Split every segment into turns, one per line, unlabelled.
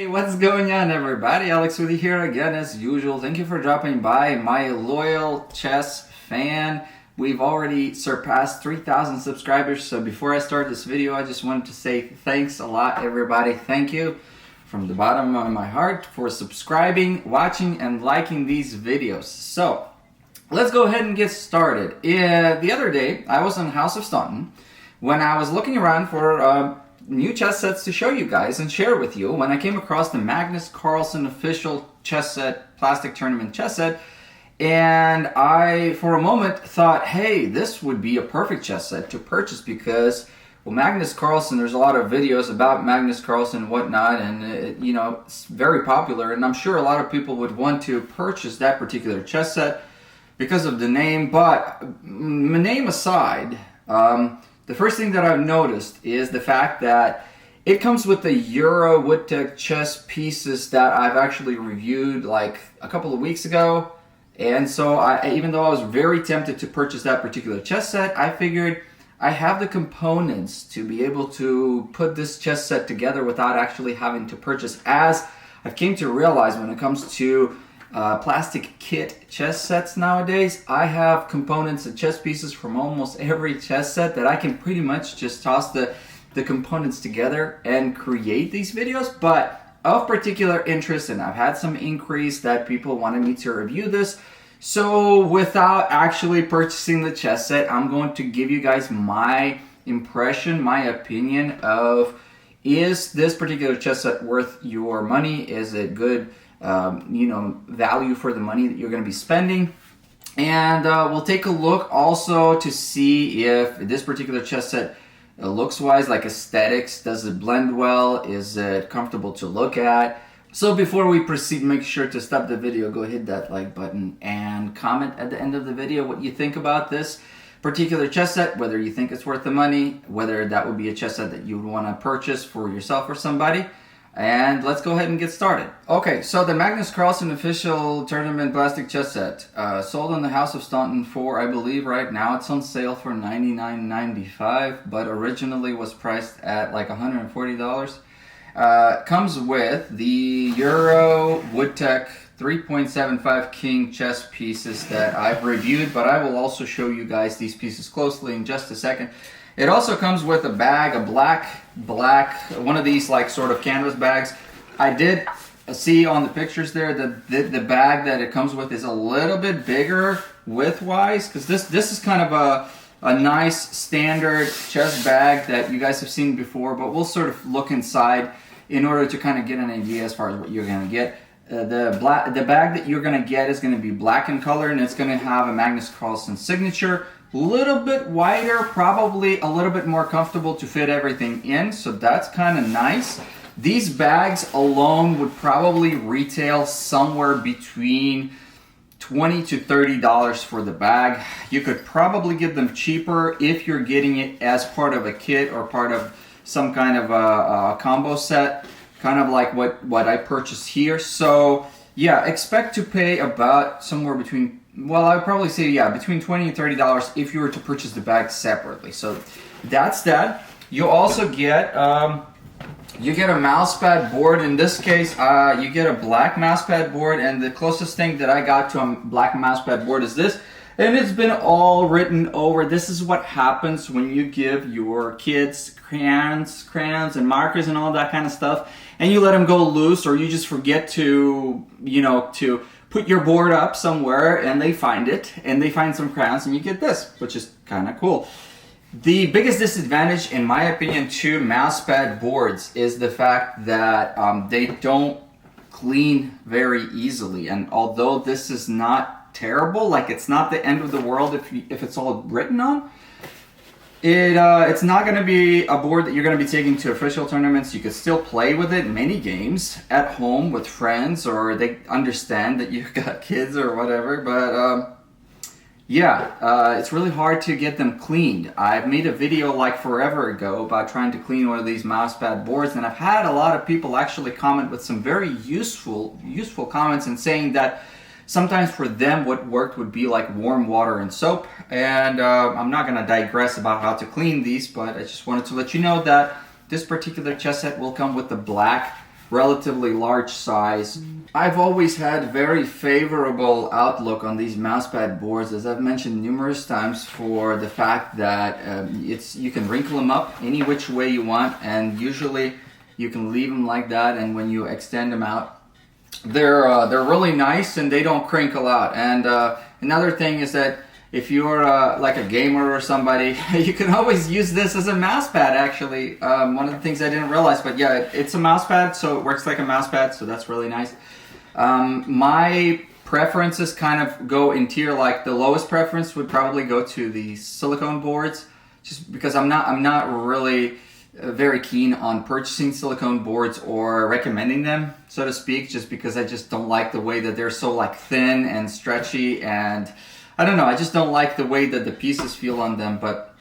What's going on, everybody? Alex with you here again as usual. Thank you for dropping by, my loyal chess fan. We've already surpassed 3,000 subscribers, so before I start this video, I just wanted to say thanks a lot, everybody. Thank you from the bottom of my heart for subscribing, watching, and liking these videos. So, let's go ahead and get started. The other day, I was on House of Staunton when I was looking around for new chess sets to show you guys and share with you when I came across the Magnus Carlsen official chess set, plastic tournament chess set, and I, for a moment, thought, hey, this would be a perfect chess set to purchase because, well, Magnus Carlsen, there's a lot of videos about Magnus Carlsen and whatnot, and it's very popular, and I'm sure a lot of people would want to purchase that particular chess set because of the name. But name aside, the first thing that I've noticed is the fact that it comes with the Euro Woodtech chess pieces that I've actually reviewed like a couple of weeks ago. And so even though I was very tempted to purchase that particular chess set, I figured I have the components to be able to put this chess set together without actually having to purchase, as I've came to realize when it comes to plastic kit chess sets nowadays, I have components and chess pieces from almost every chess set that I can pretty much just toss the components together and create these videos. But of particular interest, and I've had some inquiries that people wanted me to review this, so without actually purchasing the chess set, I'm going to give you guys my impression, my opinion of, is this particular chess set worth your money? Is it good value for the money that you're going to be spending? And we'll take a look also to see if this particular chess set looks wise, like aesthetics, does it blend well, is it comfortable to look at? So before we proceed, make sure to stop the video, go hit that like button and comment at the end of the video what you think about this particular chess set, whether you think it's worth the money, whether that would be a chess set that you would want to purchase for yourself or somebody. And let's go ahead and get started. Okay, so the Magnus Carlsen official tournament plastic chess set, sold on the House of Staunton for, I believe right now it's on sale for $99.95, but originally was priced at like $140. Comes with the Euro Woodtech 3.75 King chess pieces that I've reviewed, but I will also show you guys these pieces closely in just a second. It also comes with a bag, a black, one of these like sort of canvas bags. I did see on the pictures there that the bag that it comes with is a little bit bigger width-wise, because this is kind of a nice standard chess bag that you guys have seen before, but we'll sort of look inside in order to kind of get an idea as far as what you're going to get. The bag that you're going to get is going to be black in color, and it's going to have a Magnus Carlsen signature. Little bit wider, probably a little bit more comfortable to fit everything in, so that's kind of nice. These bags alone would probably retail somewhere between $20 to $30 for the bag. You could probably get them cheaper if you're getting it as part of a kit or part of some kind of a combo set, kind of like what I purchased here. So yeah, expect to pay about somewhere between, well, I would probably say, yeah, between $20 and $30 if you were to purchase the bag separately. So that's that. You also get you get a mousepad board. In this case, you get a black mousepad board, and the closest thing that I got to a black mousepad board is this, and it's been all written over. This is what happens when you give your kids crayons and markers and all that kind of stuff, and you let them go loose, or you just forget to, to put your board up somewhere, and they find it, and they find some crayons, and you get this, which is kind of cool. The biggest disadvantage, in my opinion, to mousepad boards is the fact that they don't clean very easily. And although this is not terrible, like it's not the end of the world if it's all written on, it's not going to be a board that you're going to be taking to official tournaments. You could still play with it in many games at home with friends, or they understand that you've got kids or whatever, but it's really hard to get them cleaned. I've made a video like forever ago about trying to clean one of these mousepad boards, and I've had a lot of people actually comment with some very useful comments and saying that sometimes for them what worked would be like warm water and soap. And I'm not going to digress about how to clean these, but I just wanted to let you know that this particular chess set will come with the black relatively large size. I've always had very favorable outlook on these mousepad boards, as I've mentioned numerous times, for the fact that you can wrinkle them up any which way you want, and usually you can leave them like that, and when you extend them out, they're really nice and they don't crinkle out. And another thing is that if you're like a gamer or somebody, you can always use this as a mouse pad, actually. One of the things I didn't realize, but yeah, it's a mouse pad, so it works like a mouse pad, so that's really nice. My preferences kind of go in tier, like the lowest preference would probably go to the silicone boards, just because I'm not really very keen on purchasing silicone boards or recommending them, so to speak, just because I just don't like the way that they're so like thin and stretchy, and I don't know, I just don't like the way that the pieces feel on them. But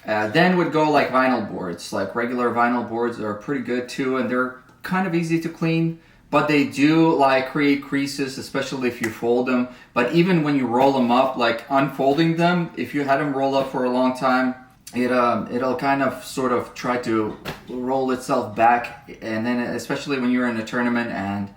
then would go like vinyl boards. Like regular vinyl boards are pretty good too, and they're kind of easy to clean, but they do like create creases, especially if you fold them. But even when you roll them up, like unfolding them, if you had them roll up for a long time, it'll kind of sort of try to roll itself back, and then especially when you're in a tournament and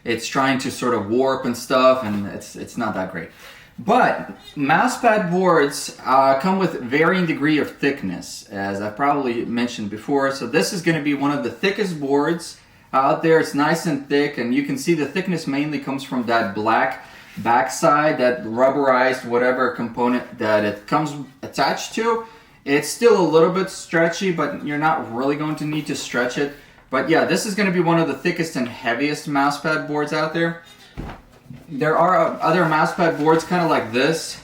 it's trying to sort of warp and stuff, and it's not that great. But mousepad boards come with varying degree of thickness, as I've probably mentioned before. So this is going to be one of the thickest boards out there. It's nice and thick, and you can see the thickness mainly comes from that black backside, that rubberized whatever component that it comes attached to. It's still a little bit stretchy, but you're not really going to need to stretch it. But yeah, this is going to be one of the thickest and heaviest mousepad boards out there. There are other mousepad boards kind of like this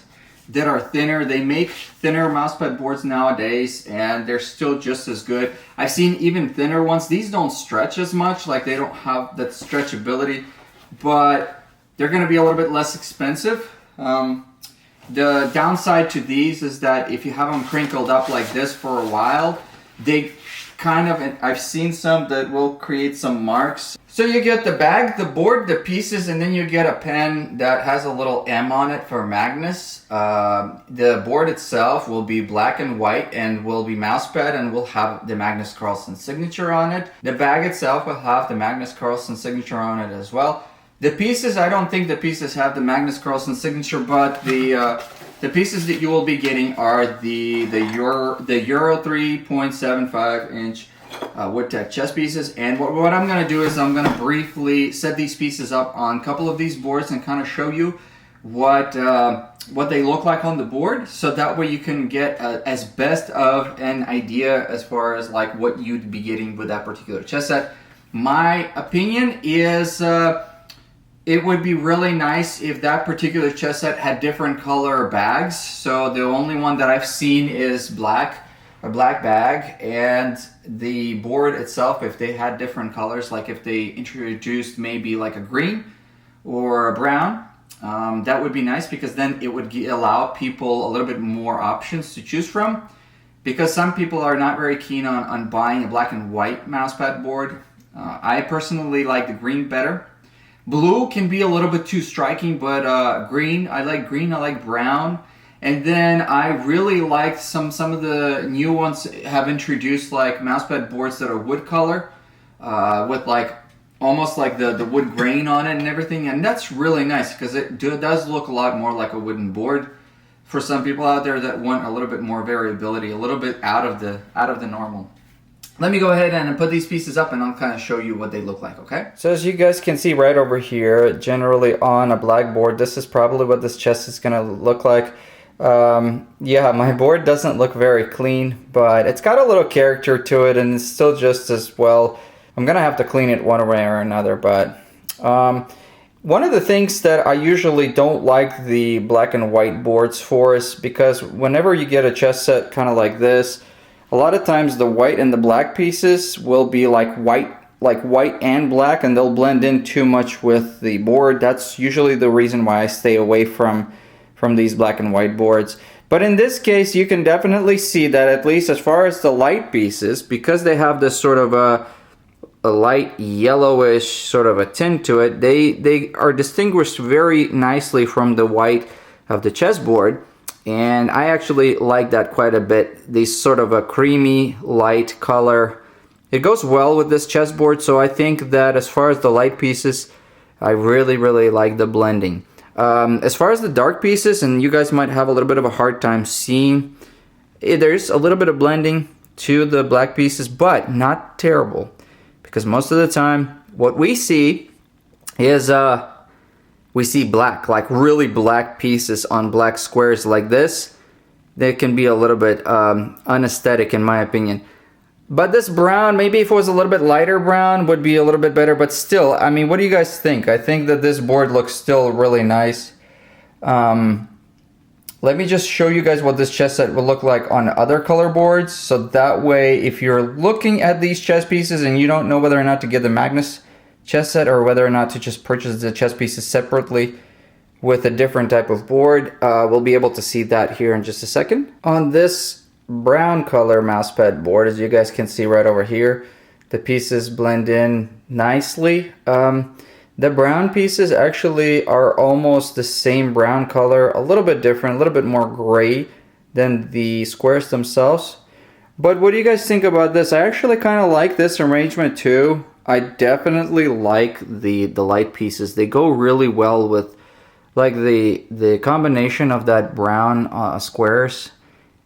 that are thinner. They make thinner mousepad boards nowadays, and they're still just as good. I've seen even thinner ones. These don't stretch as much, like they don't have that stretchability, but they're going to be a little bit less expensive. The downside to these is that if you have them crinkled up like this for a while, they kind of, I've seen some that will create some marks. So you get the bag, the board, the pieces, and then you get a pen that has a little M on it for Magnus. The board itself will be black and white and will be mousepad and will have the Magnus Carlsen signature on it. The bag itself will have the Magnus Carlsen signature on it as well. The pieces, I don't think the pieces have the Magnus Carlsen signature, but the pieces that you will be getting are the Euro 3.75 inch Woodtech chess pieces. And what I'm going to do is I'm going to briefly set these pieces up on a couple of these boards and kind of show you what they look like on the board, so that way you can get as best of an idea as far as like what you'd be getting with that particular chess set. My opinion is it would be really nice if that particular chess set had different color bags. So the only one that I've seen is black, a black bag, and the board itself, if they had different colors, like if they introduced maybe like a green or a brown, that would be nice, because then it would allow people a little bit more options to choose from, because some people are not very keen on buying a black and white mousepad board. I personally like the green better. Blue can be a little bit too striking, but green, I like brown. And then I really liked some of the new ones have introduced like mousepad boards that are wood color, with like almost like the wood grain on it and everything. And that's really nice, because it does look a lot more like a wooden board for some people out there that want a little bit more variability, a little bit out of the normal. Let me go ahead and put these pieces up, and I'll kind of show you what they look like, okay? So as you guys can see right over here, generally on a blackboard, this is probably what this chest is going to look like. Yeah, my board doesn't look very clean, but it's got a little character to it, and it's still just as well. I'm going to have to clean it one way or another, but one of the things that I usually don't like the black and white boards for is because whenever you get a chess set kind of like this, a lot of times the white and the black pieces will be like white and black, and they'll blend in too much with the board. That's usually the reason why I stay away from these black and white boards. But in this case, you can definitely see that, at least as far as the light pieces, because they have this sort of a light yellowish sort of a tint to it, they are distinguished very nicely from the white of the chessboard. And I actually like that quite a bit. These sort of a creamy light color It goes well with this chessboard, so I think that as far as the light pieces, I really like the blending. As far as the dark pieces, and you guys might have a little bit of a hard time seeing, there's a little bit of blending to the black pieces, but not terrible, because most of the time what we see is we see black, like really black pieces on black squares like this. They can be a little bit unaesthetic in my opinion. But this brown, maybe if it was a little bit lighter brown, would be a little bit better. But still, I mean, what do you guys think? I think that this board looks still really nice. Let me just show you guys what this chess set will look like on other color boards. So that way, if you're looking at these chess pieces and you don't know whether or not to get the Magnus chess set or whether or not to just purchase the chess pieces separately with a different type of board, we'll be able to see that here in just a second. On this brown color mousepad board, as you guys can see right over here, the pieces blend in nicely. The brown pieces actually are almost the same brown color, a little bit different, a little bit more gray than the squares themselves. But what do you guys think about this? I actually kind of like this arrangement too. I definitely like the light pieces. They go really well with like the combination of that brown squares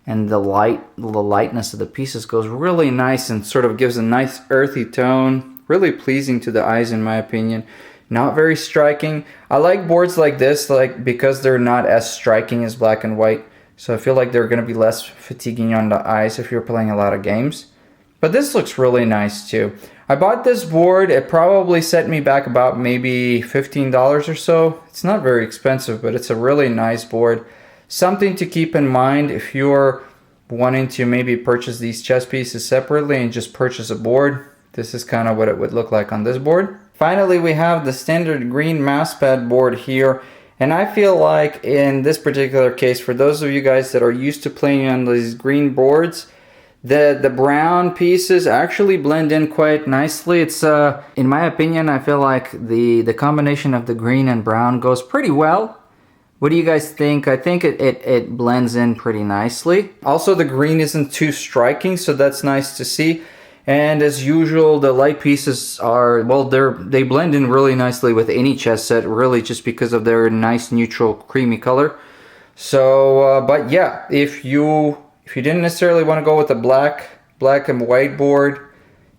and the lightness of the pieces goes really nice and sort of gives a nice earthy tone. Really pleasing to the eyes in my opinion. Not very striking. I like boards like this because they're not as striking as black and white. So I feel like they're going to be less fatiguing on the eyes if you're playing a lot of games. But this looks really nice too. I bought this board. It probably set me back about maybe $15 or so. It's not very expensive, but it's a really nice board. Something to keep in mind if you're wanting to maybe purchase these chess pieces separately and just purchase a board. This is kind of what it would look like on this board. Finally, we have the standard green mousepad board here. And I feel like in this particular case, for those of you guys that are used to playing on these green boards, the brown pieces actually blend in quite nicely. It's in my opinion, I feel like the combination of the green and brown goes pretty well. What do you guys think? I think it blends in pretty nicely. Also, the green isn't too striking, so that's nice to see. And as usual, the light pieces are, well, they blend in really nicely with any chess set, really, just because of their nice neutral creamy color. So, but yeah, if you didn't necessarily want to go with the black and white board,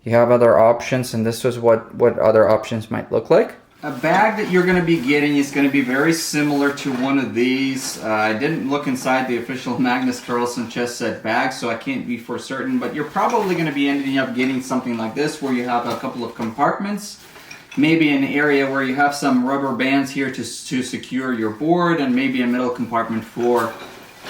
you have other options, and this is what other options might look like. A bag that you're going to be getting is going to be very similar to one of these. I didn't look inside the official Magnus Carlsen chess set bag, so I can't be for certain, but you're probably going to be ending up getting something like this, where you have a couple of compartments, maybe an area where you have some rubber bands here to secure your board, and maybe a middle compartment for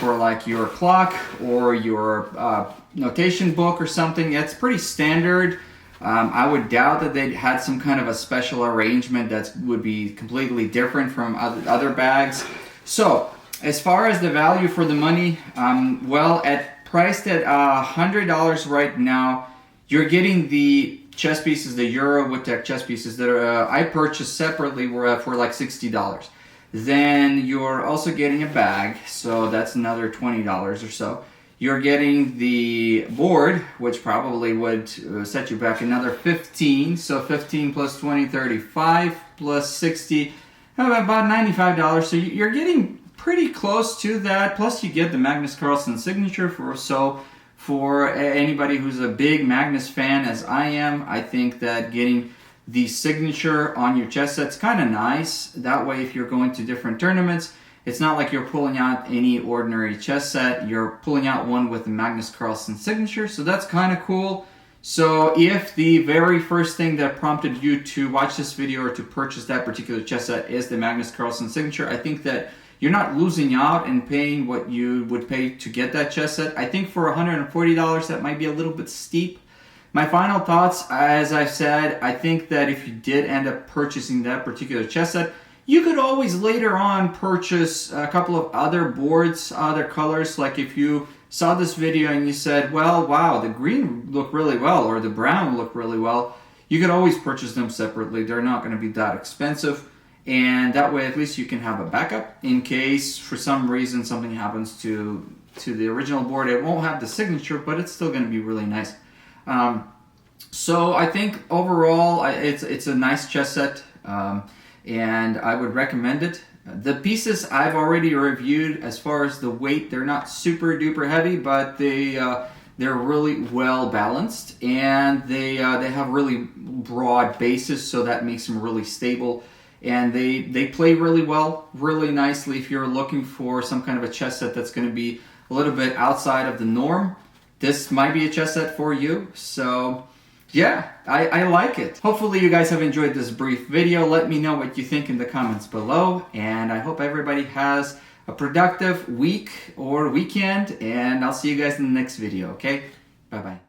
like your clock or your notation book or something. It's pretty standard. I would doubt that they had some kind of a special arrangement that would be completely different from other bags. So, as far as the value for the money, well, priced at $100 right now, you're getting the chess pieces, the Euro Woodtech chess pieces that I purchased separately were for like $60. Then you're also getting a bag, so that's another $20 or so. You're getting the board, which probably would set you back another 15. So 15 plus 20, 35 plus 60, about $95. So you're getting pretty close to that. Plus you get the Magnus Carlsen signature for anybody who's a big Magnus fan as I am. I think that getting the signature on your chess set's kind of nice. That way if you're going to different tournaments, it's not like you're pulling out any ordinary chess set. You're pulling out one with the Magnus Carlsen signature, so that's kind of cool. So if the very first thing that prompted you to watch this video or to purchase that particular chess set is the Magnus Carlsen signature, I think that you're not losing out and paying what you would pay to get that chess set. I think for $140, that might be a little bit steep. My final thoughts, as I said, I think that if you did end up purchasing that particular chess set, you could always later on purchase a couple of other boards, other colors. Like if you saw this video and you said, well, wow, the green looked really well or the brown looked really well, you could always purchase them separately. They're not going to be that expensive. And that way at least you can have a backup in case for some reason something happens to the original board. It won't have the signature, but it's still going to be really nice. So I think overall it's a nice chess set, and I would recommend it. The pieces I've already reviewed. As far as the weight, they're not super duper heavy, but they're really well balanced, and they have really broad bases, so that makes them really stable. And they play really well, really nicely. If you're looking for some kind of a chess set that's going to be a little bit outside of the norm, this might be a chess set for you. So yeah, I like it. Hopefully you guys have enjoyed this brief video. Let me know what you think in the comments below, and I hope everybody has a productive week or weekend, and I'll see you guys in the next video, okay? Bye-bye.